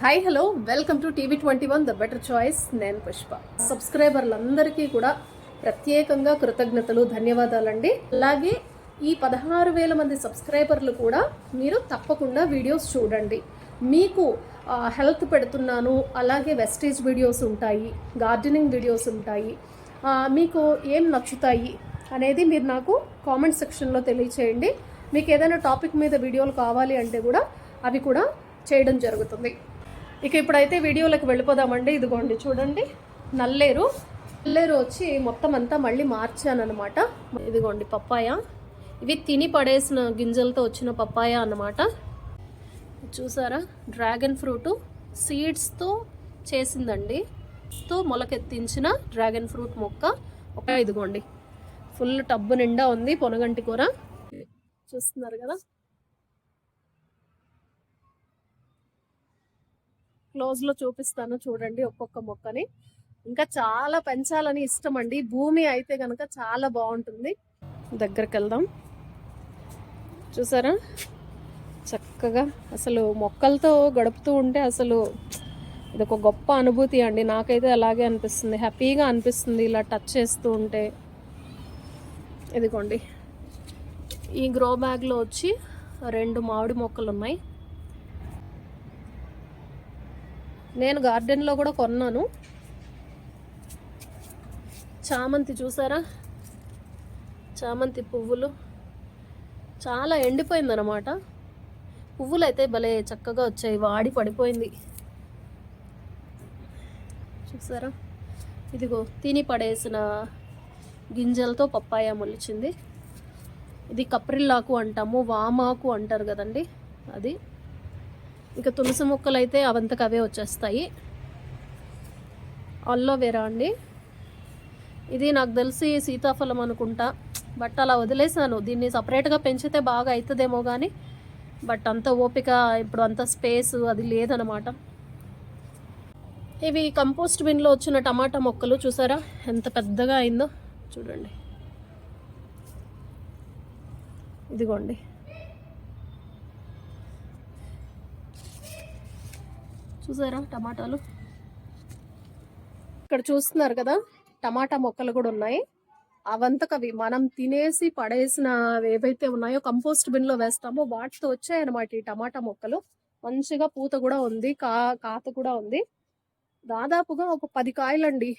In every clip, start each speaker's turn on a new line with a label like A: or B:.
A: Hi hello welcome to TV21 the better choice. నేను పుష్ప. సబ్స్క్రైబర్లందరికీ కూడా ప్రత్యేకంగా కృతజ్ఞతలు, ధన్యవాదాలండి. అలాగే ఈ 16,000 మంది సబ్స్క్రైబర్లు కూడా మీరు తప్పకుండా వీడియోస్ చూడండి. మీకు హెల్త్ పెడుతున్నాను, అలాగే వెస్టేజ్ వీడియోస్ ఉంటాయి, గార్డెనింగ్ వీడియోస్ ఉంటాయి. మీకు ఏం నచ్చుతాయి అనేది మీరు నాకు కామెంట్ సెక్షన్లో తెలియచేయండి. మీకు ఏదైనా టాపిక్ మీద వీడియోలు కావాలి అంటే కూడా అవి కూడా చేయడం జరుగుతుంది. ఇక ఇప్పుడైతే వీడియోలోకి వెళ్ళిపోదామండి. ఇదిగోండి చూడండి, నల్లేరు వచ్చి మొత్తం అంతా మళ్ళీ మార్చానమాట. ఇదిగోండి పప్పాయ, ఇవి తిని పడేసిన గింజలతో వచ్చిన పప్పాయ అన్నమాట. చూసారా, డ్రాగన్ ఫ్రూట్ సీడ్స్తో చేసిందండి, తో మొలకెత్తించిన డ్రాగన్ ఫ్రూట్ మొక్క. ఇదిగోండి ఫుల్ టబ్బు నిండా ఉంది పొనగంటి కూర. చూస్తున్నారు కదా, క్లోజ్లో చూపిస్తాను చూడండి ఒక్కొక్క మొక్కని. ఇంకా చాలా పెంచాలని ఇష్టం అండి. భూమి అయితే కనుక చాలా బాగుంటుంది. దగ్గరికి వెళ్దాం. చూసారా చక్కగా, అసలు మొక్కలతో గడుపుతూ ఉంటే అసలు ఇదొక గొప్ప అనుభూతి అండి. నాకైతే అలాగే అనిపిస్తుంది, హ్యాపీగా అనిపిస్తుంది ఇలా టచ్ చేస్తూ ఉంటే. ఇదిగోండి ఈ గ్రో బ్యాగ్లో వచ్చి 2 మామిడి మొక్కలు ఉన్నాయి. నేను గార్డెన్లో కూడా కొన్నాను. చామంతి చూసారా, చామంతి పువ్వులు చాలా ఎండిపోయిందన్నమాట. పువ్వులు అయితే భలే చక్కగా వచ్చాయి, వాడి పడిపోయింది. చూసారా, ఇదిగో తిని పడేసిన గింజలతో పప్పాయ మొలిచింది. ఇది కప్రిల్లాకు అంటాము, వామాకు అంటారు కదండి, అది. ఇక తులసి మొక్కలు అయితే అవంతకు అవే వచ్చేస్తాయి. అల్లోవేరా అండి, ఇది నాకు తెలిసి సీతాఫలం అనుకుంటా, బట్ అలా వదిలేసాను. దీన్ని సపరేట్గా పెంచితే బాగా అవుతుందేమో కానీ, బట్ అంత ఓపిక ఇప్పుడు, అంత స్పేస్ అది లేదనమాట. ఇవి కంపోస్ట్ బిన్లో వచ్చిన టమాటా మొక్కలు. చూసారా ఎంత పెద్దగా అయిందో చూడండి. ఇదిగోండి చూసారా టమాటాలు. ఇక్కడ చూస్తున్నారు కదా, టమాటా మొక్కలు కూడా ఉన్నాయి. అవంతకవి మనం తినేసి పడేసిన ఏవైతే ఉన్నాయో కంపోస్ట్ బిన్లో వేస్తామో వాటితో వచ్చాయన్నమాట ఈ టమాటా మొక్కలు. మంచిగా పూత కూడా ఉంది, కాత కూడా ఉంది. దాదాపుగా ఒక 10 కాయలండి.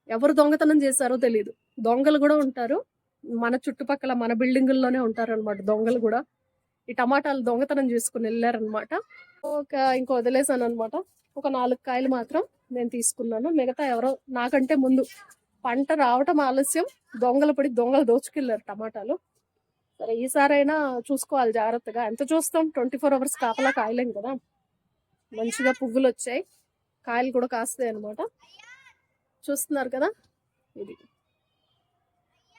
A: ఎవరు దొంగతనం చేశారో తెలియదు. దొంగలు కూడా ఉంటారు మన చుట్టుపక్కల, మన బిల్డింగుల్లోనే ఉంటారు అనమాట దొంగలు కూడా. ఈ టమాటాలు దొంగతనం చేసుకుని వెళ్ళారనమాట. ఇంకో వదిలేసాను అనమాట. ఒక 4 కాయలు మాత్రం నేను తీసుకున్నాను. మిగతా ఎవరో నాకంటే ముందు, పంట రావటం ఆలస్యం, దొంగలు పడి దొంగలు దోచుకెళ్ళారు టమాటాలు. సరే ఈసారైనా చూసుకోవాలి జాగ్రత్తగా. ఎంత చూస్తాం, 24 hours కాపలా కాయలేం కదా. మంచిగా పువ్వులు వచ్చాయి, కాయలు కూడా కాస్తాయి అనమాట. చూస్తున్నారు కదా, ఇది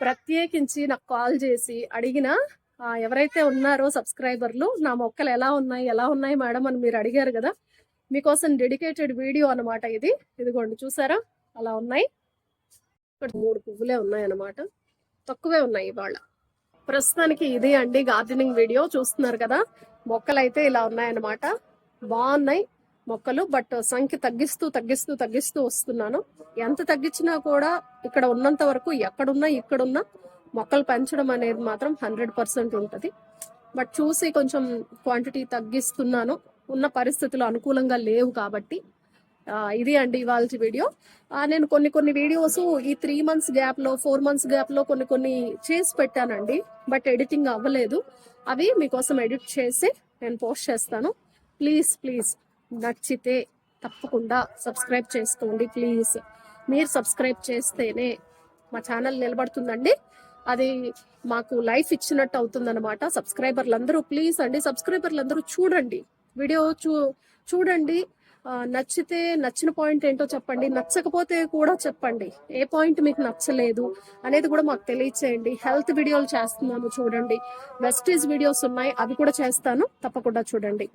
A: ప్రత్యేకించి నాకు కాల్ చేసి అడిగిన ఎవరైతే ఉన్నారో సబ్స్క్రైబర్లు, నా మొక్కలు ఎలా ఉన్నాయి మేడం అని మీరు అడిగారు కదా, మీకోసం డెడికేటెడ్ వీడియో అనమాట ఇది. ఇదిగోండి చూసారా అలా ఉన్నాయి. ఇక్కడ 3 పువ్వులే ఉన్నాయన్నమాట, తక్కువే ఉన్నాయి ఇవాళ. ప్రస్తుతానికి ఇది అండి గార్డెనింగ్ వీడియో. చూస్తున్నారు కదా, మొక్కలు అయితే ఇలా ఉన్నాయన్నమాట. బాగున్నాయి మొక్కలు, బట్ సంఖ్య తగ్గిస్తూ వస్తున్నాను. ఎంత తగ్గించినా కూడా ఇక్కడ ఉన్నంత వరకు ఇక్కడున్నా మొక్కలు పెంచడం అనేది మాత్రం 100% ఉంటుంది. బట్ చూసి కొంచెం క్వాంటిటీ తగ్గిస్తున్నాను, ఉన్న పరిస్థితులు అనుకూలంగా లేవు కాబట్టి. ఇది అండి ఇవాళ వీడియో. నేను కొన్ని వీడియోస్ ఈ 3 months గ్యాప్లో, 4 months గ్యాప్లో కొన్ని చేసి పెట్టానండి, బట్ ఎడిటింగ్ అవ్వలేదు. అవి మీకోసం ఎడిట్ చేసి నేను పోస్ట్ చేస్తాను. ప్లీజ్ నచ్చితే తప్పకుండా సబ్స్క్రైబ్ చేసుకోండి ప్లీజ్. మీరు సబ్స్క్రైబ్ చేస్తేనే మా ఛానల్ నిలబడుతుందండి, అది మాకు లైఫ్ ఇచ్చినట్టు అవుతుందన్నమాట. సబ్స్క్రైబర్లందరూ ప్లీజ్ అండి, సబ్స్క్రైబర్లందరూ చూడండి వీడియో, చూడండి. నచ్చితే నచ్చిన పాయింట్ ఏంటో చెప్పండి, నచ్చకపోతే కూడా చెప్పండి. ఏ పాయింట్ మీకు నచ్చలేదు అనేది కూడా మాకు తెలియచేయండి. హెల్త్ వీడియోలు చేస్తున్నాను చూడండి, వెస్టేజ్ వీడియోస్ ఉన్నాయి అవి కూడా చేస్తాను, తప్పకుండా చూడండి.